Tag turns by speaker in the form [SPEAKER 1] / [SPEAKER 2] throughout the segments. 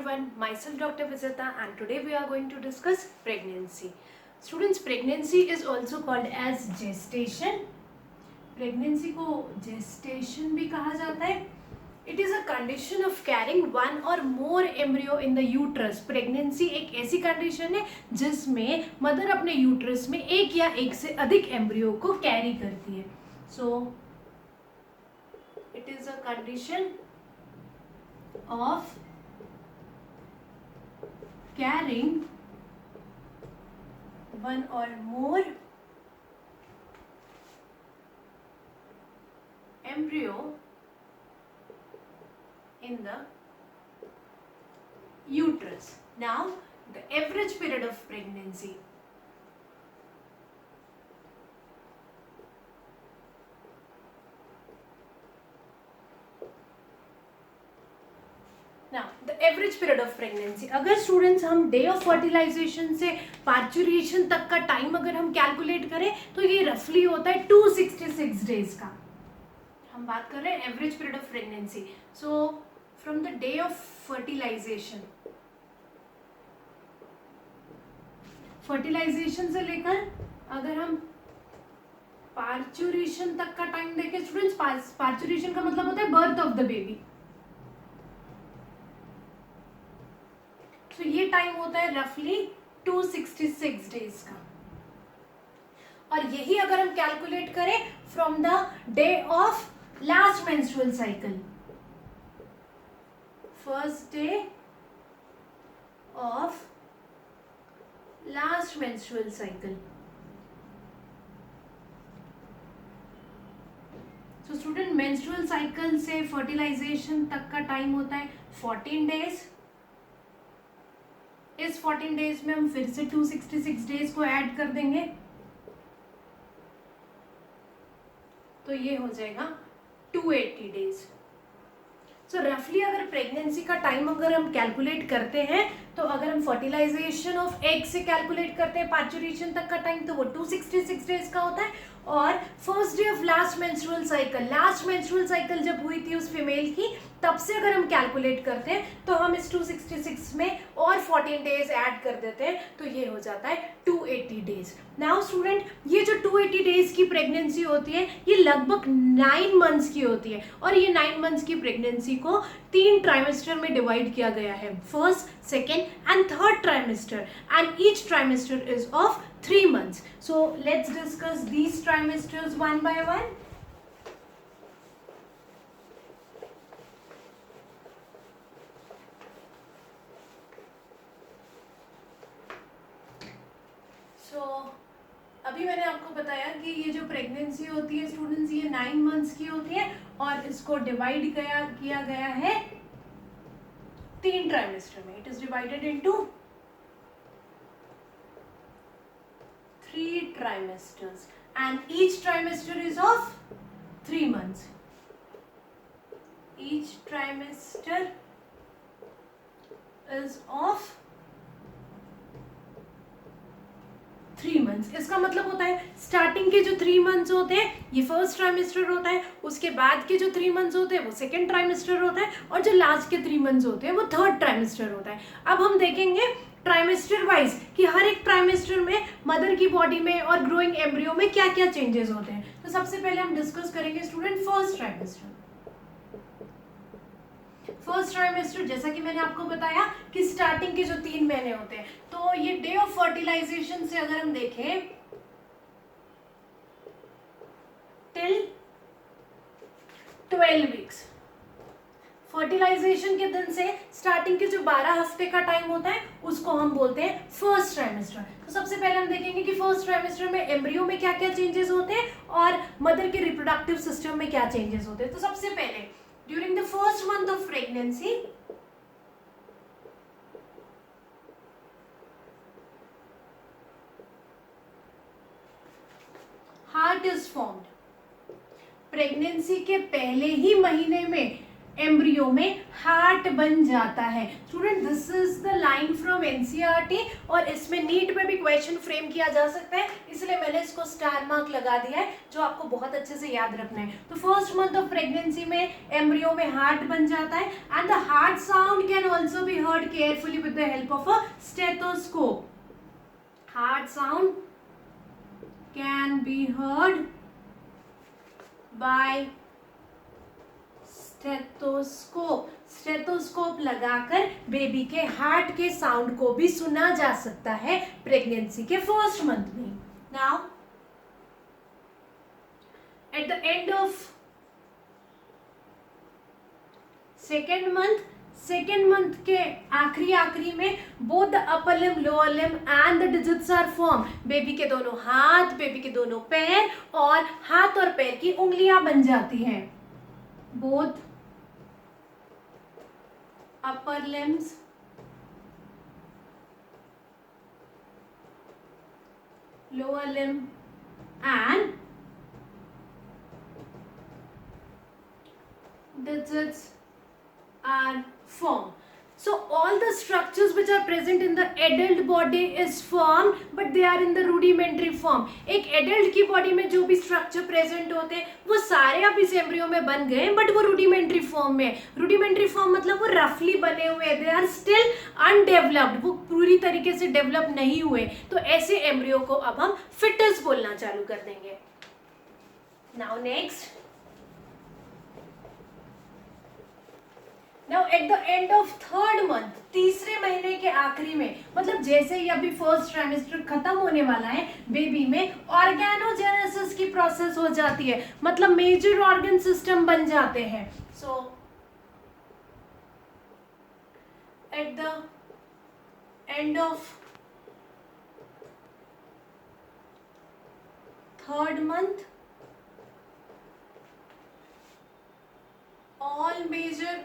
[SPEAKER 1] everyone, myself Dr. Vijata and today we are going to discuss pregnancy. Students, pregnancy is also called as gestation. Pregnancy को gestation भी कहा जाता है. It is a condition of carrying one or more embryo in the uterus. Pregnancy एक ऐसी condition है जिसमें mother अपने यूट्रस में एक या एक से अधिक एम्ब्रियो को कैरी करती है. So it is a condition of carrying one or more embryo in the uterus. Now, the average period of pregnancy. Now, the average period of pregnancy. अगर स्टूडेंट्स हम डे ऑफ फर्टिलाइजेशन से parturition तक का time अगर हम calculate करें तो ये रफली होता है 266 डेज का. हम बात कर रहे हैं average period of pregnancy. So from the day of fertilization से लेकर अगर हम पार्चुरेशन तक का टाइम देखें स्टूडेंट्स, पार्चुरेशन का मतलब होता है बर्थ ऑफ द बेबी. तो ये टाइम होता है रफली 266 डेज का. और यही अगर हम कैलकुलेट करें from the day of last menstrual cycle, first day of last menstrual cycle. तो स्टूडेंट, मेंस्ट्रुअल साइकिल से फर्टिलाइजेशन तक का टाइम होता है 14 डेज. इस 14 डेज में हम फिर से 266 डेज को ऐड कर देंगे तो ये हो जाएगा 280 डेज. सो रफली अगर प्रेगनेंसी का टाइम अगर हम कैलकुलेट करते हैं तो अगर हम फर्टिलाइजेशन ऑफ एग से कैलकुलेट करते हैं पार्चुरेशन तक का टाइम तो वो 266 डेज का होता है. और first day of last menstrual cycle जब हुई थी उस फीमेल की, तब से अगर हम कैलकुलेट करते हैं तो हम इस 266 में और 14 डेज ऐड कर देते हैं तो ये हो जाता है 280 डेज. नाउ स्टूडेंट, ये जो 280 डेज की प्रेगनेंसी होती है ये लगभग 9 मंथ्स की होती है. और ये 9 मंथ्स की प्रेगनेंसी को 3 ट्राइमेस्टर में डिवाइड किया गया है, first, second and third trimester, and each trimester is of 3 months. So let's discuss these trimesters one by one. So अभी मैंने आपको बताया कि ये जो प्रेगनेंसी होती है स्टूडेंट्स ये 9 मंथ्स की होती है और इसको डिवाइड किया गया है 3 ट्राइमेस्टर में. It is divided into 3 trimesters and each trimester is of 3 months. Each trimester is of 3 months. इसका मतलब होता है स्टार्टिंग के जो 3 मंथ्स होते हैं ये फर्स्ट ट्राइमेस्टर होता है, उसके बाद के जो 3 मंथ्स होते हैं वो सेकेंड ट्राइमेस्टर होता है और जो लास्ट के 3 मंथ्स होते हैं वो थर्ड ट्राइमेस्टर होता है. अब हम देखेंगे ट्राइमेस्टर वाइज कि हर एक ट्राइमेस्टर में मदर की बॉडी में और ग्रोइंग एम्ब्रियो में क्या क्या चेंजेस होते हैं. तो सबसे पहले हम डिस्कस करेंगे student first trimester. First trimester जैसा कि मैंने आपको बताया कि स्टार्टिंग के जो 3 महीने होते हैं, तो ये डे ऑफ फर्टिलाइजेशन से अगर हम देखें टिल 12 वीक्स, फर्टिलाइजेशन के दिन से स्टार्टिंग के जो 12 हफ्ते का टाइम होता है उसको हम बोलते हैं फर्स्ट ट्राइमेस्टर. तो सबसे पहले हम देखेंगे कि फर्स्ट ट्राइमेस्टर में एम्ब्रियो में क्या क्या चेंजेस होते हैं और मदर के रिप्रोडक्टिव सिस्टम में क्या चेंजेस होते हैं. तो सबसे पहले during the first month of pregnancy heart is formed. Pregnancy के पहले ही महीने में एम्ब्रियो में हार्ट बन जाता है। Student this is the line from NCERT और इसमें नीट में भी क्वेश्चन फ्रेम किया जा सकता है, इसलिए मैंने इसको स्टार मार्क लगा दिया है, जो आपको बहुत अच्छे से याद रखना है। तो फर्स्ट मंथ ऑफ प्रेगनेंसी में एम्ब्रियो में हार्ट बन जाता है and the heart sound can also be heard carefully with the help of a stethoscope. Heart sound can be heard by stethoscope. Stethoscope लगाकर बेबी के हार्ट के sound को भी सुना जा सकता है प्रेगनेंसी के फर्स्ट मंथ में। Now at the end of second month के आखिरी में both the upper limb lower limb and the digits are form. Baby के दोनों हाथ, बेबी के दोनों पैर और हाथ और पैर की उंगलियां बन जाती हैं। Both upper limbs lower limb and digits are formed. So all the structures which are present in the adult body is formed but they are in the rudimentary form. एक adult की body में जो भी structure present होते हैं वो सारे अब इस embryo में बन गए but वो rudimentary form में। rudimentary form मतलब वो roughly बने हुए, they are still undeveloped, वो पूरी तरीके से develop नहीं हुए। तो ऐसे embryo को अब हम fetus बोलना चालू कर देंगे। Now next, Now at the end of third month, तीसरे महीने के आखिरी में, मतलब जैसे ही अभी फर्स्ट ट्राइमेस्टर खत्म होने वाला है, बेबी में ऑर्गेनोजेनेसिस की प्रोसेस हो जाती है, मतलब मेजर ऑर्गन सिस्टम बन जाते हैं। So at the end of third month all major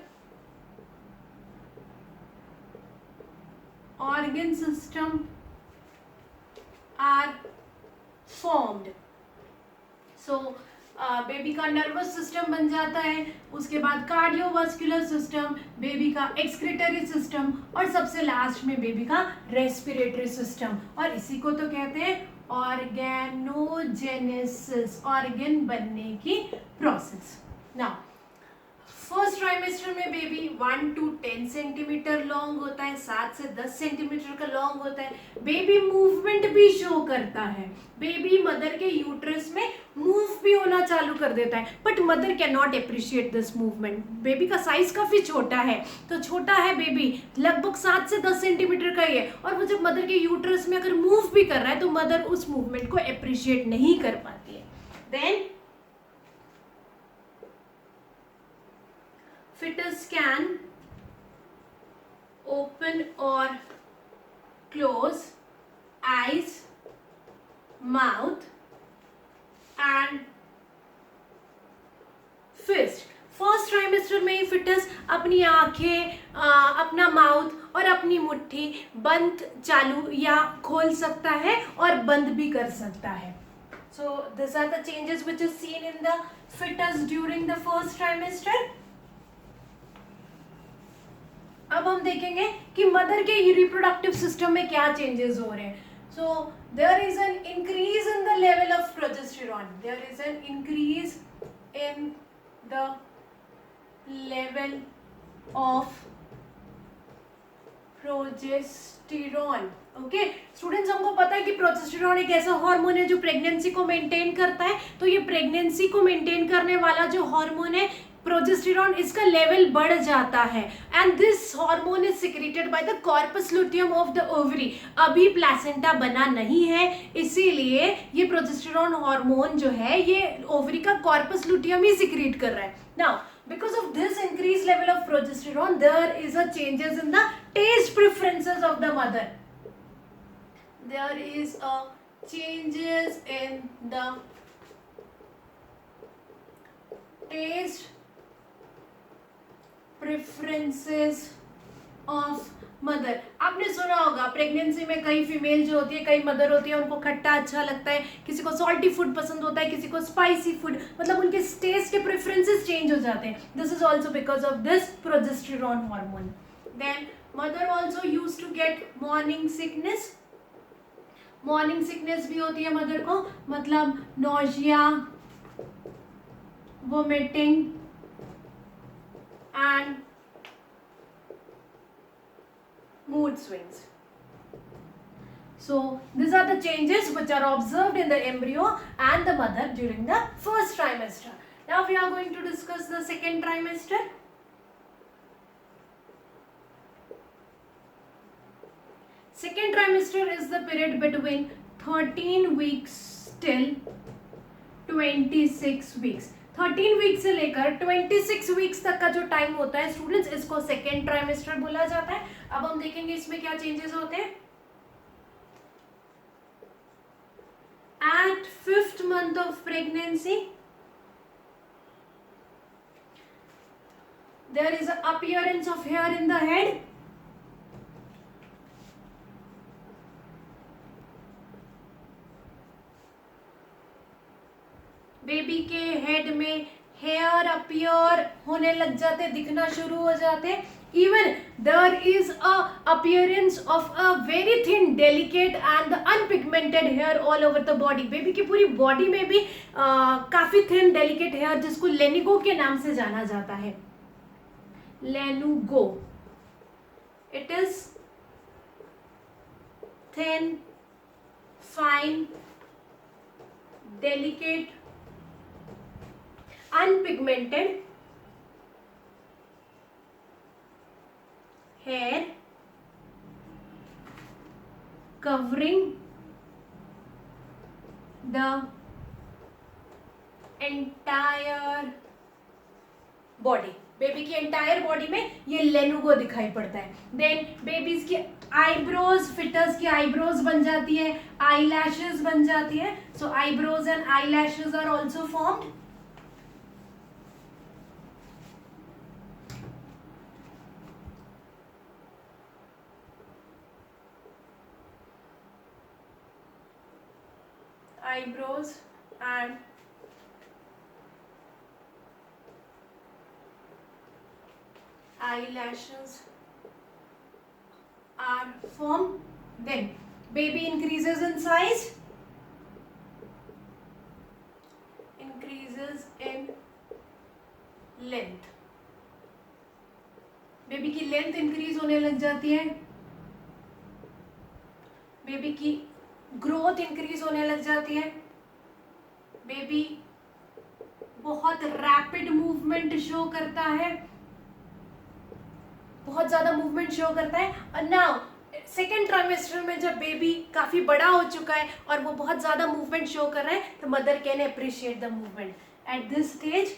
[SPEAKER 1] organ system are formed. So baby का नर्वस सिस्टम बन जाता है, उसके बाद कार्डियोवास्कुलर सिस्टम, बेबी का एक्सक्रीटरी सिस्टम और सबसे लास्ट में बेबी का रेस्पिरेटरी सिस्टम। और इसी को तो कहते हैं ऑर्गेनोजेनेसिस, ऑर्गन बनने की प्रोसेस। नाउ फर्स्ट ट्राइमेस्टर में बेबी 1 to 10 सेंटीमीटर लॉन्ग होता है, 7 से 10 सेंटीमीटर का लॉन्ग होता है। बेबी मूवमेंट भी शो करता है, बेबी मदर के यूट्रस में मूव भी होना चालू कर देता है, but mother can not appreciate this movement. Baby का साइज काफी छोटा है, तो छोटा है बेबी, लगभग 7 से 10 सेंटीमीटर का ही है, और वो जब मदर के यूट्रस में अगर मूव भी कर रहा है तो मदर उस मूवमेंट को अप्रिशिएट नहीं कर पाती है। Then fetus can open or close eyes, mouth and fist. First trimester में ही फिटस अपनी आंखें, अपना माउथ और अपनी मुट्ठी बंद, चालू या खोल सकता है और बंद भी कर सकता है। So these are the changes which is seen in the fetus during the first trimester. अब हम देखेंगे कि मदर के रिप्रोडक्टिव सिस्टम में क्या चेंजेस हो रहे हैं। So there is an increase in the level of progesterone, there is an increase in the level of progesterone. Okay students, हमको पता है कि प्रोजेस्टेरॉन एक ऐसा हार्मोन है जो प्रेगनेंसी को मेंटेन करता है। तो ये प्रेगनेंसी को मेंटेन करने वाला जो हार्मोन है प्रोजेस्टेरॉन, इसका लेवल बढ़ जाता है and this hormone is secreted by the corpus luteum of the ovary. अभी प्लेसेंटा बना नहीं है, इसीलिए ये प्रोजेस्टेरॉन हार्मोन जो है ये ओवरी का कॉर्पस लुटियम ही सिक्रेट कर रहा है। Now because of this increased level of progesterone, there is a changes in the taste preferences of the mother. There is a changes in the taste preferences of mother. आपने सुना होगा pregnancy में कई female जो होती है, कई mother होती है, उनको खट्टा अच्छा लगता है, किसी को सॉल्टी फूड पसंद होता है, किसी को स्पाइसी फूड, मतलब उनके टेस्ट के प्रेफरेंसेस चेंज हो जाते हैं। This is also because of this progesterone hormone. Then mother also use to get morning sickness. Morning sickness भी होती है मदर को, मतलब nausea, vomiting and mood swings. So these are the changes which are observed in the embryo and the mother during the first trimester. Now we are going to discuss the second trimester. Second trimester is the period between 13 weeks till 26 weeks. 13 week से लेकर 26 weeks तक का जो time होता है students, इसको second trimester बोला जाता है। अब हम देखेंगे इसमें क्या चेंजेस होते हैं। At 5th month of pregnancy there is an appearance of hair in the head. Baby के हेड में हेयर अपीयर होने लग जाते, दिखना शुरू हो जाते। Even there is a appearance of a very thin delicate and unpigmented hair all over the body. Baby की पूरी बॉडी में भी काफी थिन डेलिकेट हेयर, जिसको लेनिगो के नाम से जाना जाता है, lanugo. It is thin, fine, delicate, unpigmented hair covering the entire body। Baby की एंटायर बॉडी में ये लेनुगो दिखाई पड़ता है। देन बेबीज की आईब्रोज, फिटर्स की आईब्रोज बन जाती है, आई लैशेज बन जाती है। So eyebrows and eyelashes are also formed. eyebrows and eyelashes are formed. Then baby increases in size, increases in length। Baby की लेंथ इंक्रीज होने लग जाती है, बेबी की ग्रोथ इंक्रीज होने लग जाती है, बेबी बहुत रैपिड मूवमेंट शो करता है, बहुत ज्यादा मूवमेंट शो करता है। और नाउ सेकेंड ट्राइमेस्टर में जब बेबी काफी बड़ा हो चुका है और वो बहुत ज्यादा मूवमेंट शो कर रहा है, तो mother can appreciate the movement. At this stage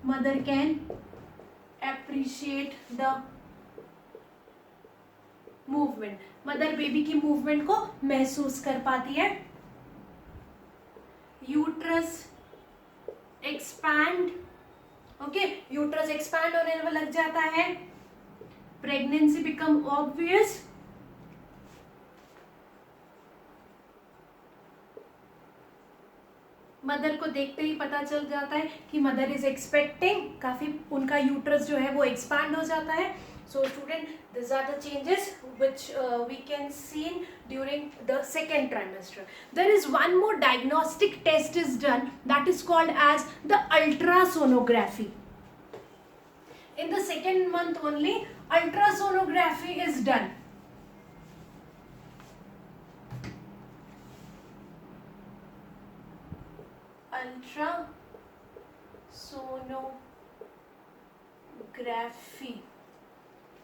[SPEAKER 1] mother can appreciate the movement. Mother baby की मूवमेंट को महसूस कर पाती है। Uterus expand, okay, uterus expand होने लग जाता है। Pregnancy become obvious. मदर को देखते ही पता चल जाता है कि मदर इज एक्सपेक्टिंग, काफी उनका यूट्रस जो है वो एक्सपैंड हो जाता है। So student, these are the changes which we can see during the second trimester. There is one more diagnostic test is done, that is called as the ultrasonography. In the second month only ultrasonography is done.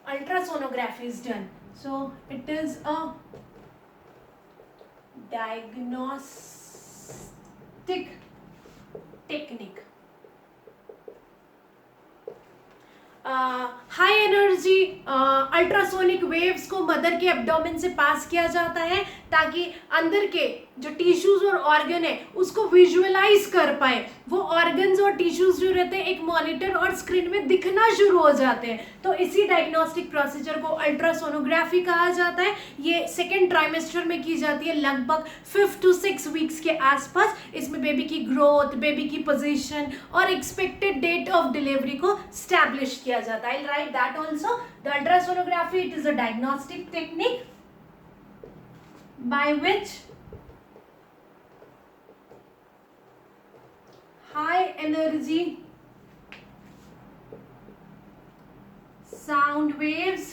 [SPEAKER 1] Ultrasonography is done. So it is a diagnostic technique. High energy ultrasonic waves को mother के abdomen से पास किया जाता है ताकि अंदर के जो टिश्यूज और ऑर्गन है उसको विजुअलाइज कर पाए, वो ऑर्गन्स और टिश्यूज जो रहते हैं एक मॉनिटर और स्क्रीन में दिखना शुरू हो जाते हैं। तो इसी डायग्नोस्टिक प्रोसीजर को अल्ट्रासोनोग्राफी कहा जाता है। ये सेकेंड ट्राइमेस्टर में की जाती है, लगभग 5 to 6 वीक्स के आसपास। इसमें बेबी की ग्रोथ, बेबी की पोजीशन और एक्सपेक्टेड डेट ऑफ डिलीवरी को स्टैब्लिश किया जाता है। I write that also. The ultrasonography, it is a diagnostic technique by which high energy sound waves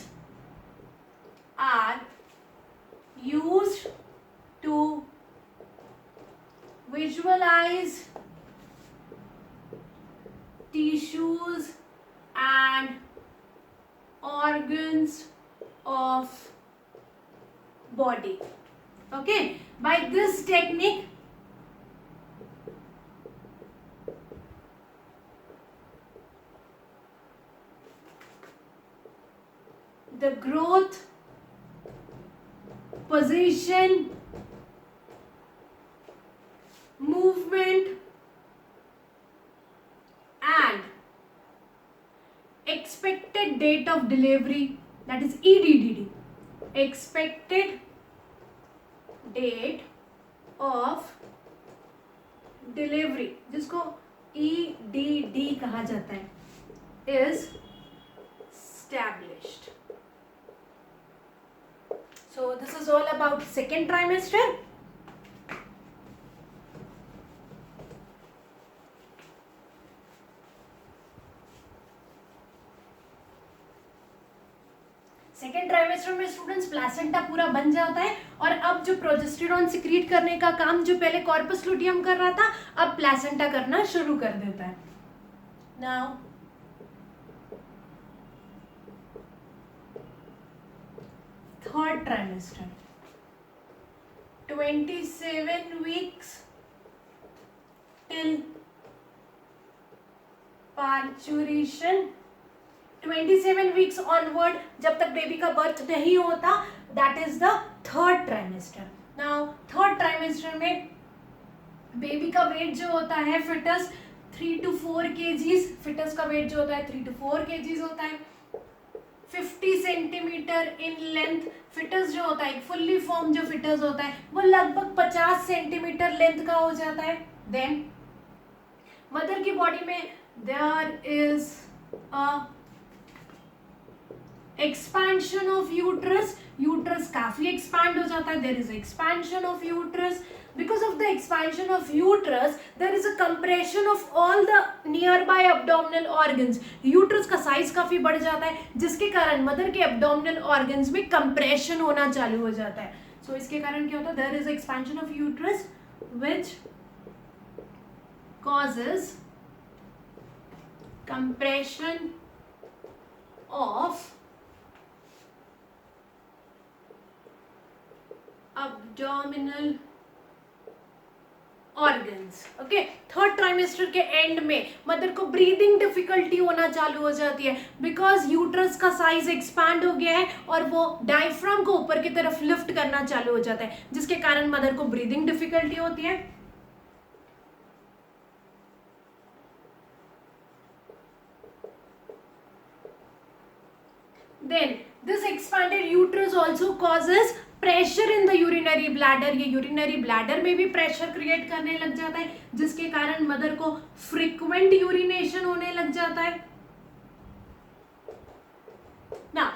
[SPEAKER 1] are used to visualize tissues and organs of body. Okay, by this technique the growth, position, movement and expected date of delivery, that is EDDD, expected date of delivery, जिसको EDD कहा जाता है, is established. So this is all about second trimester. Second trimester में students placenta पूरा बन जाता है और अब जो प्रोजेस्टेरॉन सिक्रीट करने का काम जो पहले कॉर्पस लुटियम कर रहा था, अब प्लासेंटा करना शुरू कर देता है. Now third trimester, 27 weeks till parturition. 27 weeks onward जब तक बेबी का बर्थ नहीं होता, that is the third trimester. Now third trimester में बेबी का वेट जो होता है फिटस 3 to 4 kgs, फिटस का वेट जो होता है 3 to 4 kgs होता है. 50 सेंटीमीटर इन लेंथ फिटस जो होता है, फुल्ली फॉर्म जो फिटस होता है वो लगभग 50 सेंटीमीटर लेंथ का हो जाता है. देन मदर की बॉडी में there is a expansion of uterus. Uterus काफी एक्सपैंड हो जाता है. There is expansion of uterus. Because of the expansion of uterus there is a compression of all the nearby abdominal organs. Uterus का size काफी बढ़ जाता है जिसके कारण मदर के एब्डोमिनल ऑर्गन्स में कंप्रेशन होना चालू हो जाता है. सो इसके कारण क्या होता है, there is expansion of uterus which causes compression of abdominal organs. Okay, third trimester के एंड में मदर को ब्रीदिंग डिफिकल्टी होना चालू हो जाती है बिकॉज यूट्रस का साइज एक्सपैंड हो गया है और वो डायफ्राम को ऊपर की तरफ लिफ्ट करना चालू हो जाता है जिसके कारण मदर को ब्रीदिंग डिफिकल्टी होती है. Then this expanded uterus also causes pressure in the urinary bladder. ये urinary bladder में भी pressure create करने लग जाता है जिसके कारण मदर को frequent urination होने लग जाता है. ना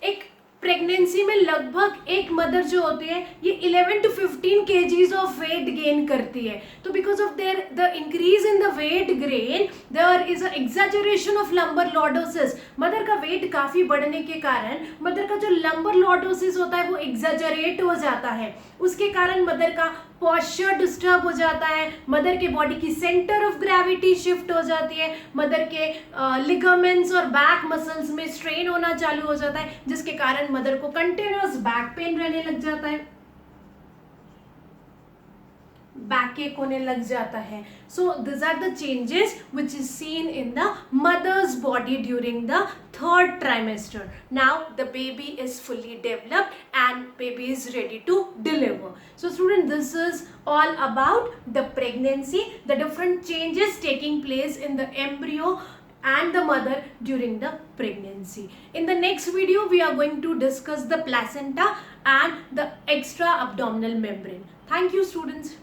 [SPEAKER 1] एक प्रेगनेंसी में लगभग एक मदर जो होती है ये 11 to 15 kgs of weight gain करती है. तो because of there the increase in the weight gain there is a exaggeration of lumbar lordosis. Mother का वेट काफी बढ़ने के कारण मदर का जो लंबर लॉर्डोसिस होता है वो एग्जैजरेट हो जाता है. उसके कारण मदर का पॉस्चर डिस्टर्ब हो जाता है, मदर के बॉडी की सेंटर ऑफ ग्रेविटी शिफ्ट हो जाती है, मदर के लिगामेंट्स और बैक मसल्स में स्ट्रेन होना चालू हो जाता है जिसके कारण मदर को कंटिन्यूअस बैक पेन रहने लग जाता है. बैक एक होने लग जाता है. So these are the changes which is seen in the mother's body during the third trimester. Now the baby is fully developed and baby is ready to deliver. So student, this is all about the pregnancy, the different changes taking place in the embryo and the mother during the pregnancy. In the next video, we are going to discuss the placenta and the extra abdominal membrane. Thank you, students.